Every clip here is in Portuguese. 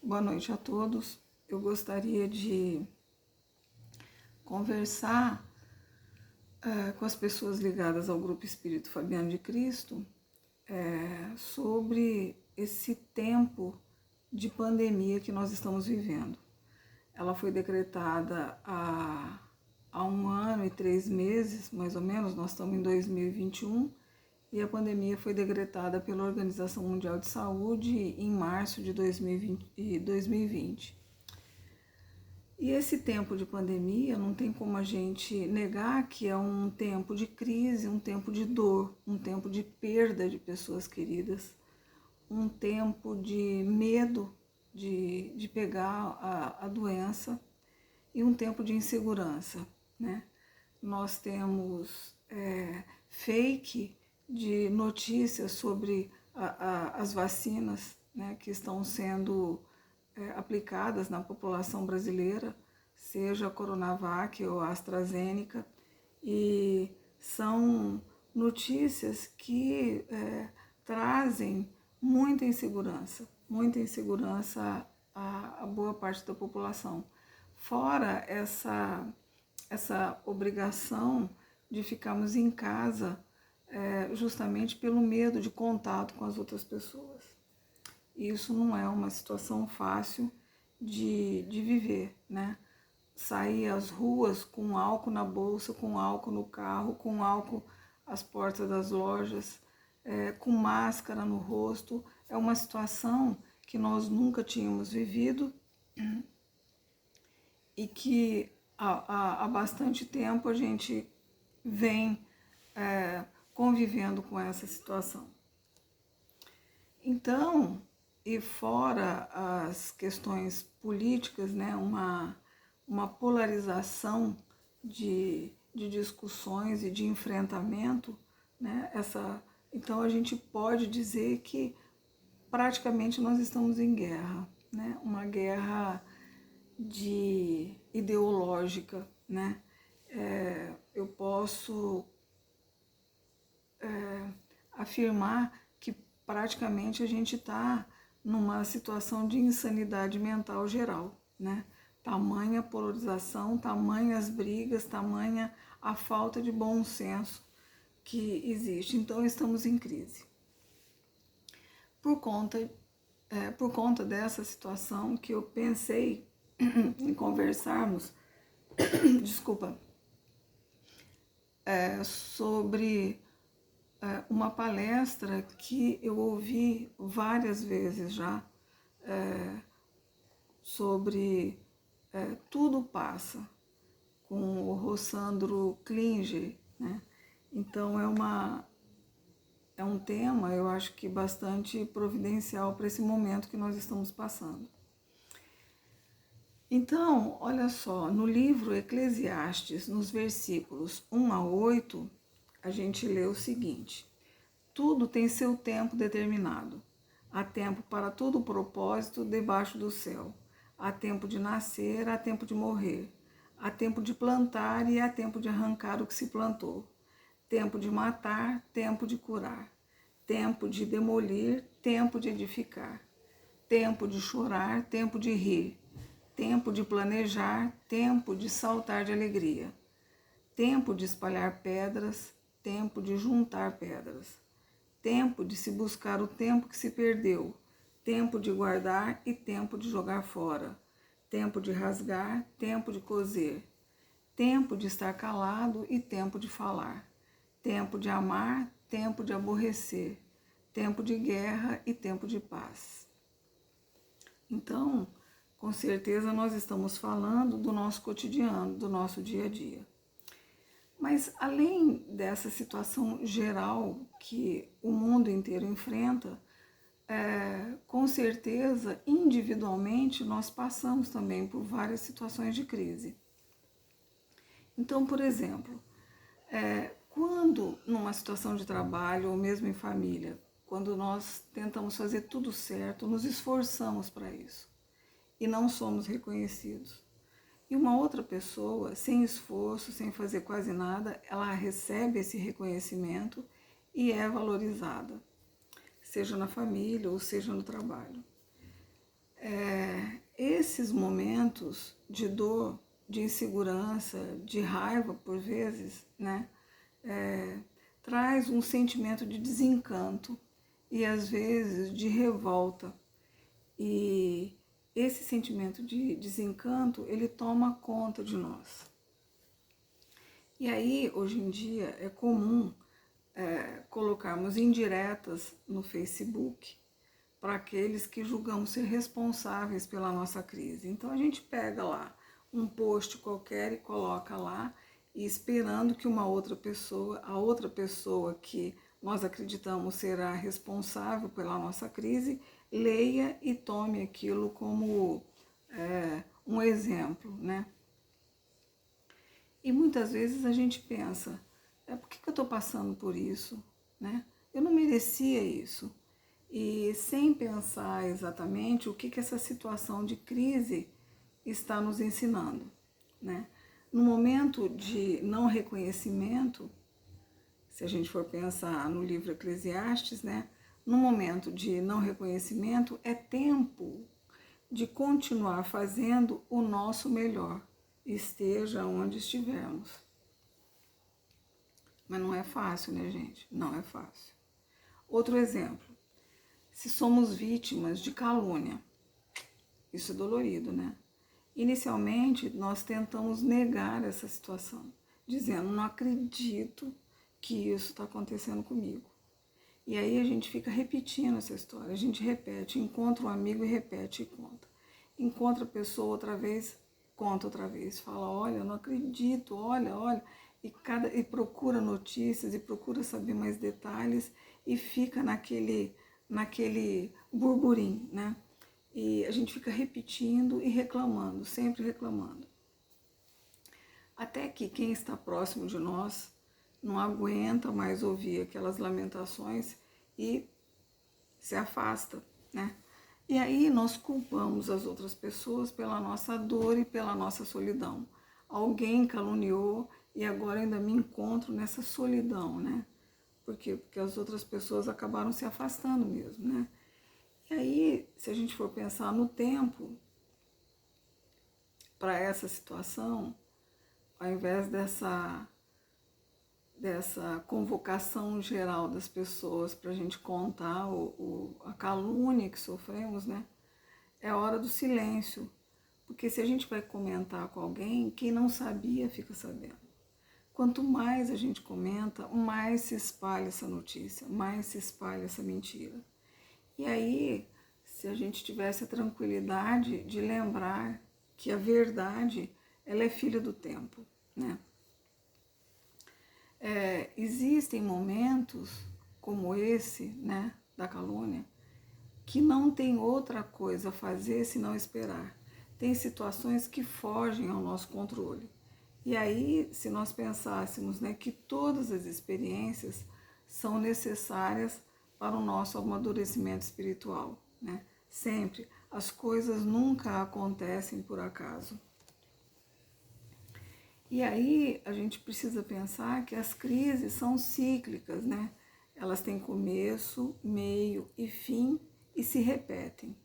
Boa noite a todos. Eu gostaria de conversar com as pessoas ligadas ao Grupo Espírito Fabiano de Cristo sobre esse tempo de pandemia que nós estamos vivendo. Ela foi decretada há 1 ano e 3 meses, mais ou menos, nós estamos em 2021, e a pandemia foi decretada pela Organização Mundial de Saúde em março de 2020. E esse tempo de pandemia, não tem como a gente negar que é um tempo de crise, um tempo de dor, um tempo de perda de pessoas queridas, um tempo de medo de pegar a doença e um tempo de insegurança, né? Nós temos fake de notícias sobre as vacinas, né, que estão sendo aplicadas na população brasileira, seja a Coronavac ou a AstraZeneca, e são notícias que trazem muita insegurança a boa parte da população. Fora essa obrigação de ficarmos em casa justamente pelo medo de contato com as outras pessoas. Isso não é uma situação fácil de viver, né? Sair às ruas com álcool na bolsa, com álcool no carro, com álcool às portas das lojas, com máscara no rosto, é uma situação que nós nunca tínhamos vivido e que há bastante tempo a gente vem convivendo com essa situação. Então, e fora as questões políticas, né, uma polarização de discussões e de enfrentamento, né, então a gente pode dizer que praticamente nós estamos em guerra, né, uma guerra ideológica, né. Eu posso afirmar que praticamente a gente está numa situação de insanidade mental geral, né? Tamanha polarização, tamanhas brigas, tamanha a falta de bom senso que existe. Então estamos em crise. Por conta dessa situação que eu pensei em conversarmos, sobre uma palestra que eu ouvi várias vezes já, sobre Tudo Passa, com o Rossandro Klinger, né? Então é um tema, eu acho que bastante providencial para esse momento que nós estamos passando. Então, olha só, no livro Eclesiastes, nos versículos 1 a 8, a gente lê o seguinte: tudo tem seu tempo determinado. Há tempo para todo propósito debaixo do céu. Há tempo de nascer, há tempo de morrer. Há tempo de plantar e há tempo de arrancar o que se plantou. Tempo de matar, tempo de curar. Tempo de demolir, tempo de edificar. Tempo de chorar, tempo de rir. Tempo de planejar, tempo de saltar de alegria. Tempo de espalhar pedras, tempo de juntar pedras. Tempo de se buscar o tempo que se perdeu. Tempo de guardar e tempo de jogar fora. Tempo de rasgar, tempo de coser. Tempo de estar calado e tempo de falar. Tempo de amar, tempo de aborrecer. Tempo de guerra e tempo de paz. Então, com certeza nós estamos falando do nosso cotidiano, do nosso dia a dia. Mas além dessa situação geral que o mundo inteiro enfrenta, com certeza, individualmente, nós passamos também por várias situações de crise. Então, por exemplo, quando numa situação de trabalho ou mesmo em família, quando nós tentamos fazer tudo certo, nos esforçamos para isso e não somos reconhecidos. E uma outra pessoa, sem esforço, sem fazer quase nada, ela recebe esse reconhecimento e é valorizada, seja na família ou seja no trabalho. nesses momentos de dor, de insegurança, de raiva por vezes, né, traz um sentimento de desencanto e às vezes de revolta. E esse sentimento de desencanto, ele toma conta de nós. E aí, hoje em dia, é comum colocarmos indiretas no Facebook para aqueles que julgamos ser responsáveis pela nossa crise. Então a gente pega lá um post qualquer e coloca lá, e esperando que uma outra pessoa, a outra pessoa que nós acreditamos será responsável pela nossa crise, leia e tome aquilo como um exemplo, né? E muitas vezes a gente pensa, por que eu estou passando por isso, né? Eu não merecia isso. E sem pensar exatamente o que essa situação de crise está nos ensinando, né? No momento de não reconhecimento, se a gente for pensar no livro Eclesiastes, né? No momento de não reconhecimento, é tempo de continuar fazendo o nosso melhor, esteja onde estivermos. Mas não é fácil, né, gente? Não é fácil. Outro exemplo, se somos vítimas de calúnia, isso é dolorido, né? Inicialmente, nós tentamos negar essa situação, dizendo, não acredito que isso está acontecendo comigo. E aí a gente fica repetindo essa história, a gente repete, encontra um amigo e repete e conta. Encontra a pessoa outra vez, conta outra vez, fala, olha, eu não acredito, olha, e procura notícias e procura saber mais detalhes e fica naquele burburinho, né? E a gente fica repetindo e reclamando, sempre reclamando. Até que quem está próximo de nós não aguenta mais ouvir aquelas lamentações e se afasta, né? E aí nós culpamos as outras pessoas pela nossa dor e pela nossa solidão. Alguém caluniou e agora ainda me encontro nessa solidão, né? Por quê? Porque as outras pessoas acabaram se afastando mesmo, né? E aí, se a gente for pensar no tempo para essa situação, ao invés dessa convocação geral das pessoas para a gente contar a calúnia que sofremos, né? É a hora do silêncio. Porque se a gente vai comentar com alguém, quem não sabia fica sabendo. Quanto mais a gente comenta, mais se espalha essa notícia, mais se espalha essa mentira. E aí, se a gente tivesse a tranquilidade de lembrar que a verdade, ela é filha do tempo, né? Existem momentos como esse, né, da calúnia, que não tem outra coisa a fazer senão esperar. Tem situações que fogem ao nosso controle. E aí, se nós pensássemos, né, que todas as experiências são necessárias para o nosso amadurecimento espiritual, né? Sempre. As coisas nunca acontecem por acaso. E aí a gente precisa pensar que as crises são cíclicas, né? Elas têm começo, meio e fim e se repetem.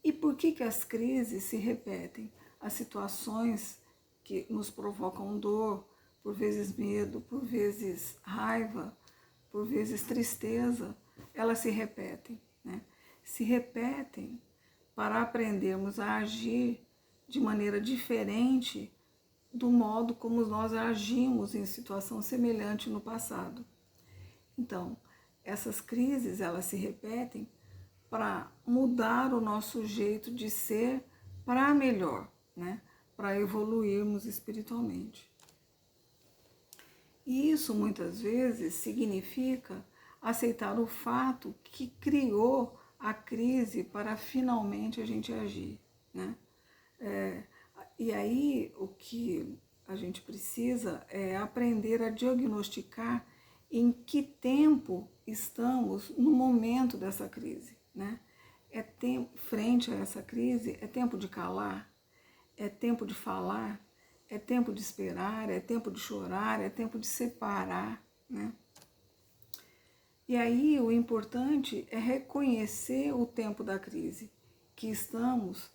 E por que as crises se repetem? As situações que nos provocam dor, por vezes medo, por vezes raiva, por vezes tristeza, elas se repetem, né? Se repetem para aprendermos a agir de maneira diferente do modo como nós agimos em situação semelhante no passado. Então, essas crises, elas se repetem para mudar o nosso jeito de ser para melhor, né? Para evoluirmos espiritualmente. E isso muitas vezes significa aceitar o fato que criou a crise para finalmente a gente agir, né? E aí o que a gente precisa é aprender a diagnosticar em que tempo estamos no momento dessa crise, né? Frente a essa crise, é tempo de calar, é tempo de falar, é tempo de esperar, é tempo de chorar, é tempo de separar, né? E aí o importante é reconhecer o tempo da crise, que estamos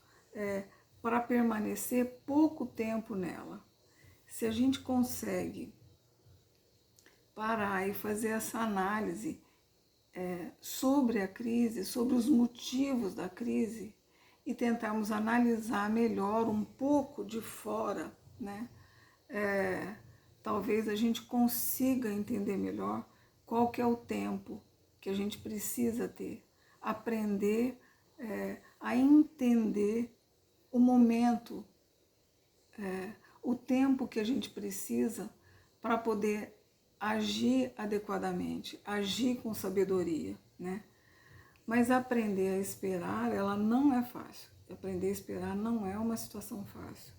para permanecer pouco tempo nela. Se a gente consegue parar e fazer essa análise sobre a crise, sobre os motivos da crise, e tentarmos analisar melhor um pouco de fora, né? Talvez a gente consiga entender melhor qual que é o tempo que a gente precisa ter, aprender a entender o momento, o tempo que a gente precisa para poder agir adequadamente, agir com sabedoria, né? Mas aprender a esperar, ela não é fácil. Aprender a esperar não é uma situação fácil.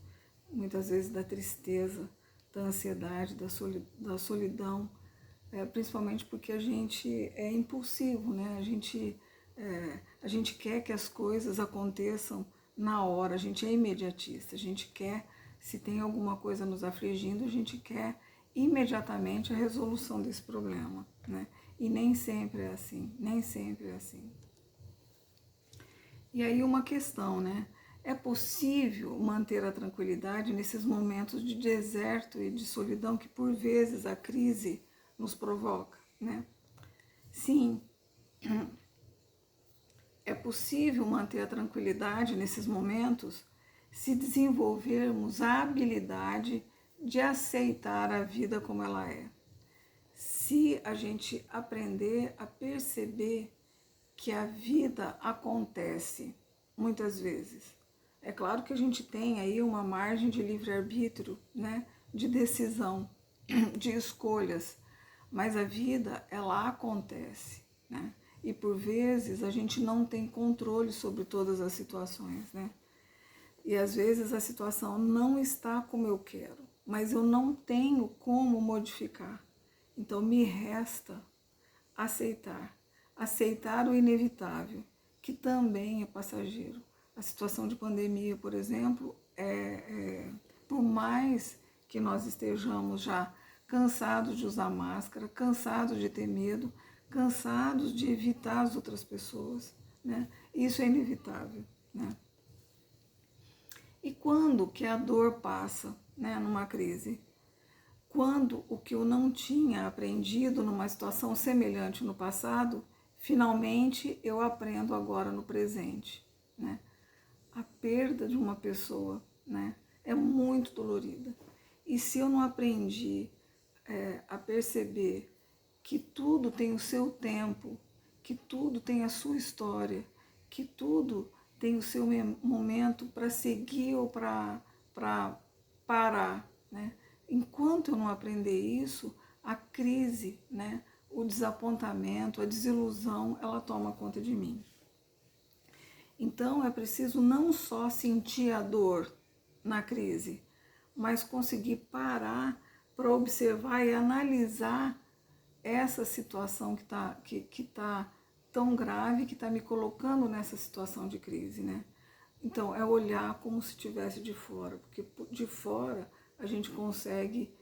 Muitas vezes da tristeza, da ansiedade, da solidão, principalmente porque a gente é impulsivo, né? A gente quer que as coisas aconteçam na hora, a gente é imediatista, a gente quer, se tem alguma coisa nos afligindo, a gente quer imediatamente a resolução desse problema, né? E nem sempre é assim, nem sempre é assim. E aí uma questão, né? É possível manter a tranquilidade nesses momentos de deserto e de solidão que por vezes a crise nos provoca, né? Sim, é possível manter a tranquilidade nesses momentos se desenvolvermos a habilidade de aceitar a vida como ela é. Se a gente aprender a perceber que a vida acontece muitas vezes. É claro que a gente tem aí uma margem de livre-arbítrio, né, de decisão, de escolhas, mas a vida, ela acontece, né? E por vezes a gente não tem controle sobre todas as situações, né? E às vezes a situação não está como eu quero, mas eu não tenho como modificar. Então me resta aceitar o inevitável, que também é passageiro. A situação de pandemia, por exemplo, por mais que nós estejamos já cansados de usar máscara, cansados de ter medo, cansados de evitar as outras pessoas, né? Isso é inevitável, né? E quando que a dor passa, né, numa crise? Quando o que eu não tinha aprendido numa situação semelhante no passado, finalmente eu aprendo agora no presente, né? A perda de uma pessoa, né, é muito dolorida. E se eu não aprendi a perceber que tudo tem o seu tempo, que tudo tem a sua história, que tudo tem o seu momento para seguir ou para parar, né? Enquanto eu não aprender isso, a crise, né, o desapontamento, a desilusão, ela toma conta de mim. Então é preciso não só sentir a dor na crise, mas conseguir parar para observar e analisar essa situação que tá tão grave, que está me colocando nessa situação de crise, né? Então é olhar como se estivesse de fora, porque de fora a gente consegue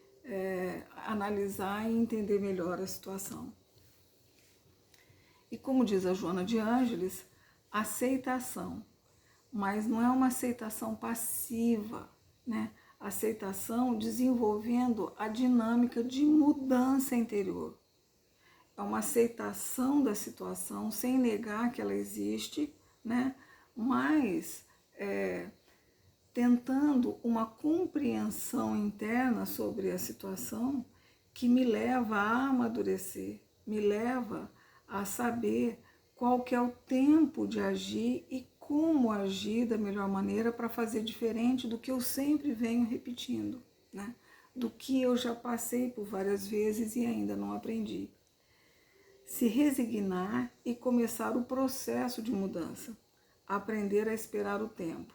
analisar e entender melhor a situação. E como diz a Joana de Ângeles, aceitação, mas não é uma aceitação passiva, né? Aceitação desenvolvendo a dinâmica de mudança interior. É uma aceitação da situação sem negar que ela existe, né? Mas tentando uma compreensão interna sobre a situação que me leva a amadurecer, me leva a saber qual que é o tempo de agir e como agir da melhor maneira para fazer diferente do que eu sempre venho repetindo, né? Do que eu já passei por várias vezes e ainda não aprendi. Se resignar e começar o processo de mudança, aprender a esperar o tempo,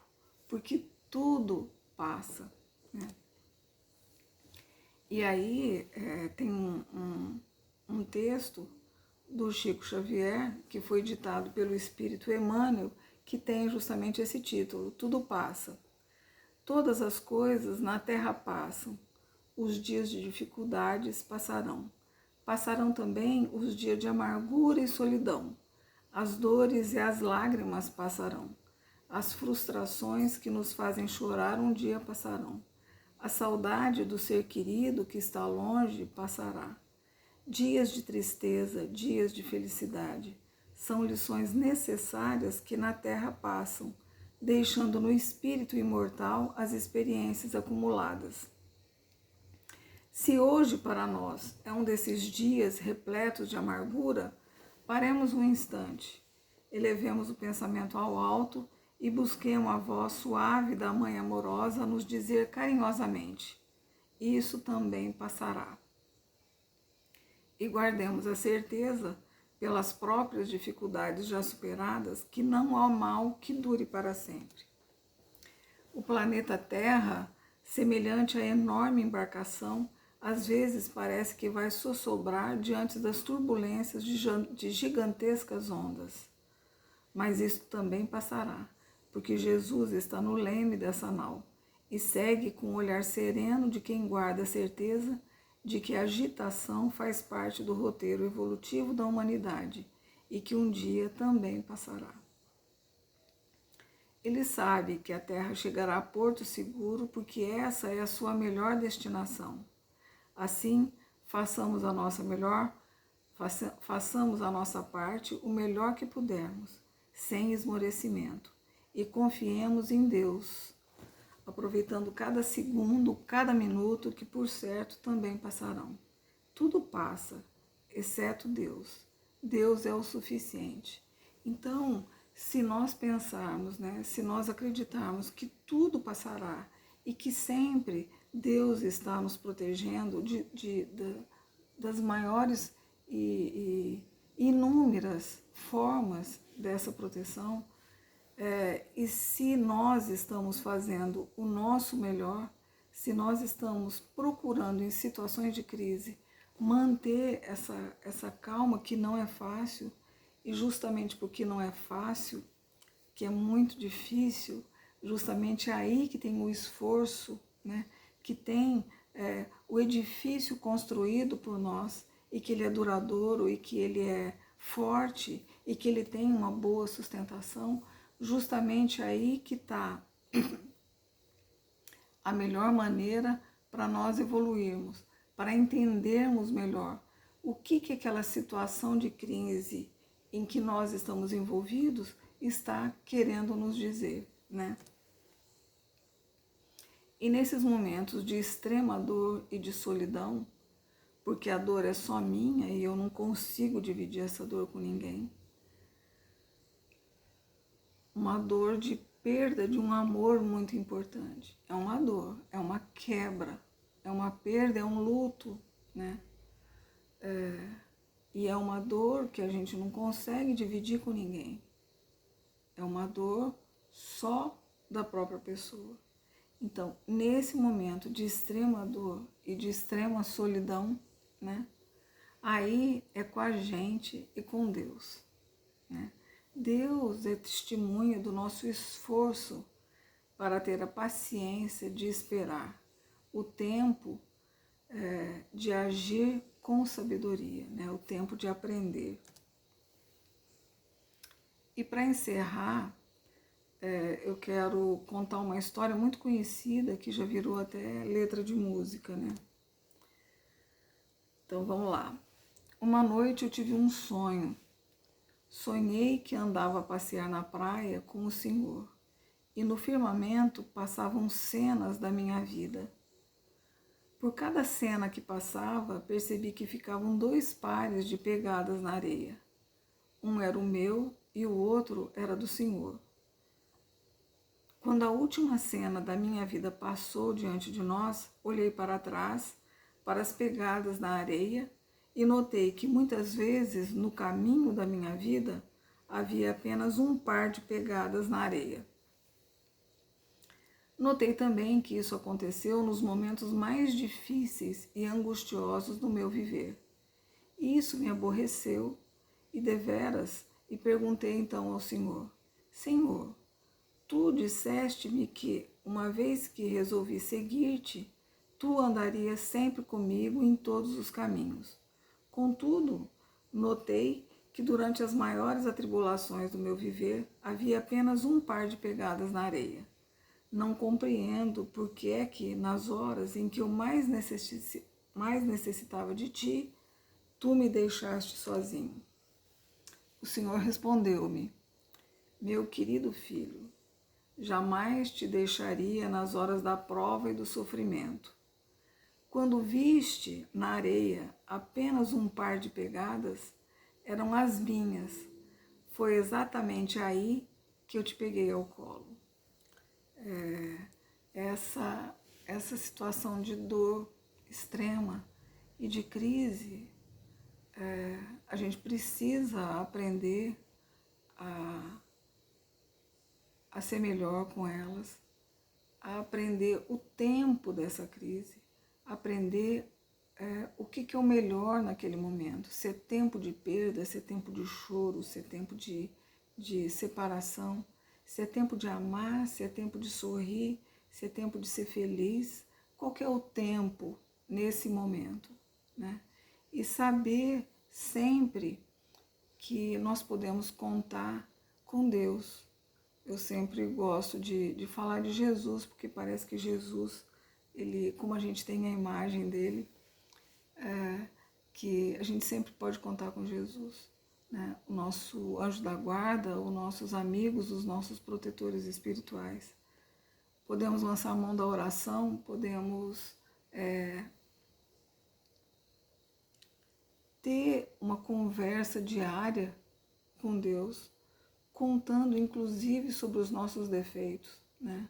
porque tudo passa, né? E aí tem um texto do Chico Xavier, que foi ditado pelo Espírito Emmanuel, que tem justamente esse título, Tudo Passa. Todas as coisas na terra passam, os dias de dificuldades passarão. Passarão também os dias de amargura e solidão, as dores e as lágrimas passarão. As frustrações que nos fazem chorar um dia passarão. A saudade do ser querido que está longe passará. Dias de tristeza, dias de felicidade, são lições necessárias que na terra passam, deixando no espírito imortal as experiências acumuladas. Se hoje para nós é um desses dias repletos de amargura, paremos um instante, elevemos o pensamento ao alto e busquemos a voz suave da Mãe amorosa a nos dizer carinhosamente: isso também passará. E guardemos a certeza, pelas próprias dificuldades já superadas, que não há mal que dure para sempre. O planeta Terra, semelhante à enorme embarcação, às vezes parece que vai sossobrar diante das turbulências de gigantescas ondas. Mas isso também passará, porque Jesus está no leme dessa nau e segue com o olhar sereno de quem guarda a certeza de que a agitação faz parte do roteiro evolutivo da humanidade e que um dia também passará. Ele sabe que a Terra chegará a porto seguro porque essa é a sua melhor destinação. Assim, façamos a nossa parte o melhor que pudermos, sem esmorecimento, e confiemos em Deus, aproveitando cada segundo, cada minuto, que por certo também passarão. Tudo passa, exceto Deus. Deus é o suficiente. Então, se nós pensarmos, se nós acreditarmos que tudo passará e que sempre Deus está nos protegendo das maiores e inúmeras formas dessa proteção, e se nós estamos fazendo o nosso melhor, se nós estamos procurando em situações de crise manter essa calma, que não é fácil, e justamente porque não é fácil, que é muito difícil, justamente é aí que tem o esforço, que tem o edifício construído por nós, e que ele é duradouro, e que ele é forte, e que ele tem uma boa sustentação. Justamente aí que está a melhor maneira para nós evoluirmos, para entendermos melhor o que aquela situação de crise em que nós estamos envolvidos está querendo nos dizer, E nesses momentos de extrema dor e de solidão, porque a dor é só minha e eu não consigo dividir essa dor com ninguém, uma dor de perda de um amor muito importante. É uma dor, é uma quebra, é uma perda, é um luto, E é uma dor que a gente não consegue dividir com ninguém. É uma dor só da própria pessoa. Então, nesse momento de extrema dor e de extrema solidão, aí é com a gente e com Deus, Deus é testemunha do nosso esforço para ter a paciência de esperar, o tempo de agir com sabedoria, o tempo de aprender. E para encerrar, eu quero contar uma história muito conhecida que já virou até letra de música, Então vamos lá. Uma noite eu tive um sonho. Sonhei que andava a passear na praia com o Senhor, e no firmamento passavam cenas da minha vida. Por cada cena que passava, percebi que ficavam 2 pares de pegadas na areia. Um era o meu e o outro era do Senhor. Quando a última cena da minha vida passou diante de nós, olhei para trás, para as pegadas na areia, e notei que muitas vezes no caminho da minha vida havia apenas um par de pegadas na areia. Notei também que isso aconteceu nos momentos mais difíceis e angustiosos do meu viver. Isso me aborreceu e deveras, e perguntei então ao Senhor: Senhor, tu disseste-me que, uma vez que resolvi seguir-te, tu andarias sempre comigo em todos os caminhos. Contudo, notei que durante as maiores atribulações do meu viver havia apenas um par de pegadas na areia. Não compreendo por que é que, nas horas em que eu mais necessitava de ti, tu me deixaste sozinho. O Senhor respondeu-me: meu querido filho, jamais te deixaria nas horas da prova e do sofrimento. Quando viste na areia apenas um par de pegadas, eram as minhas. Foi exatamente aí que eu te peguei ao colo. Essa situação de dor extrema e de crise, a gente precisa aprender a ser melhor com elas, a aprender o tempo dessa crise, aprender o que é o melhor naquele momento, se é tempo de perda, se é tempo de choro, se é tempo de separação, se é tempo de amar, se é tempo de sorrir, se é tempo de ser feliz, qual que é o tempo nesse momento, né? E saber sempre que nós podemos contar com Deus. Eu sempre gosto de falar de Jesus, porque parece que Jesus, ele, como a gente tem a imagem dele, que a gente sempre pode contar com Jesus, né? O nosso anjo da guarda, os nossos amigos, os nossos protetores espirituais. Podemos lançar a mão da oração, podemos ter uma conversa diária com Deus, contando inclusive sobre os nossos defeitos, né?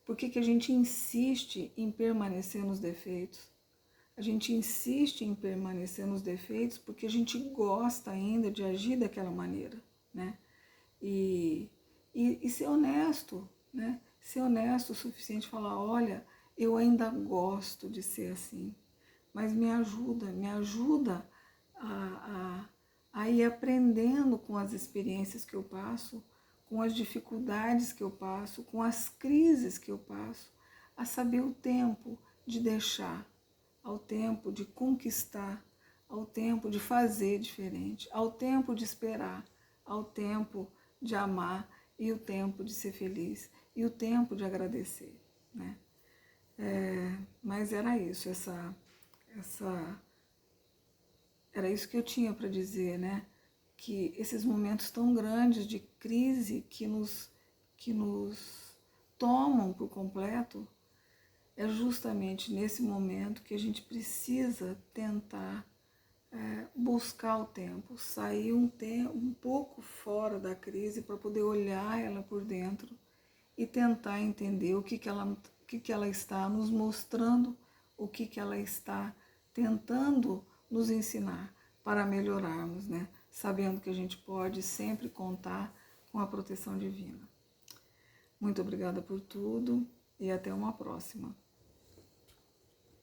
Por que a gente insiste em permanecer nos defeitos? A gente insiste em permanecer nos defeitos porque a gente gosta ainda de agir daquela maneira, né? E ser honesto, né? Ser honesto o suficiente, falar, olha, eu ainda gosto de ser assim, mas me ajuda a ir aprendendo com as experiências que eu passo, com as dificuldades que eu passo, com as crises que eu passo, a saber o tempo de deixar, ao tempo de conquistar, ao tempo de fazer diferente, ao tempo de esperar, ao tempo de amar e o tempo de ser feliz e o tempo de agradecer, né? Mas era isso, era isso que eu tinha para dizer, né? Que esses momentos tão grandes de crise que nos tomam por completo, é justamente nesse momento que a gente precisa tentar buscar o tempo, sair um pouco fora da crise para poder olhar ela por dentro e tentar entender o que ela está nos mostrando, o que ela está tentando nos ensinar para melhorarmos, né? Sabendo que a gente pode sempre contar com a proteção divina. Muito obrigada por tudo e até uma próxima.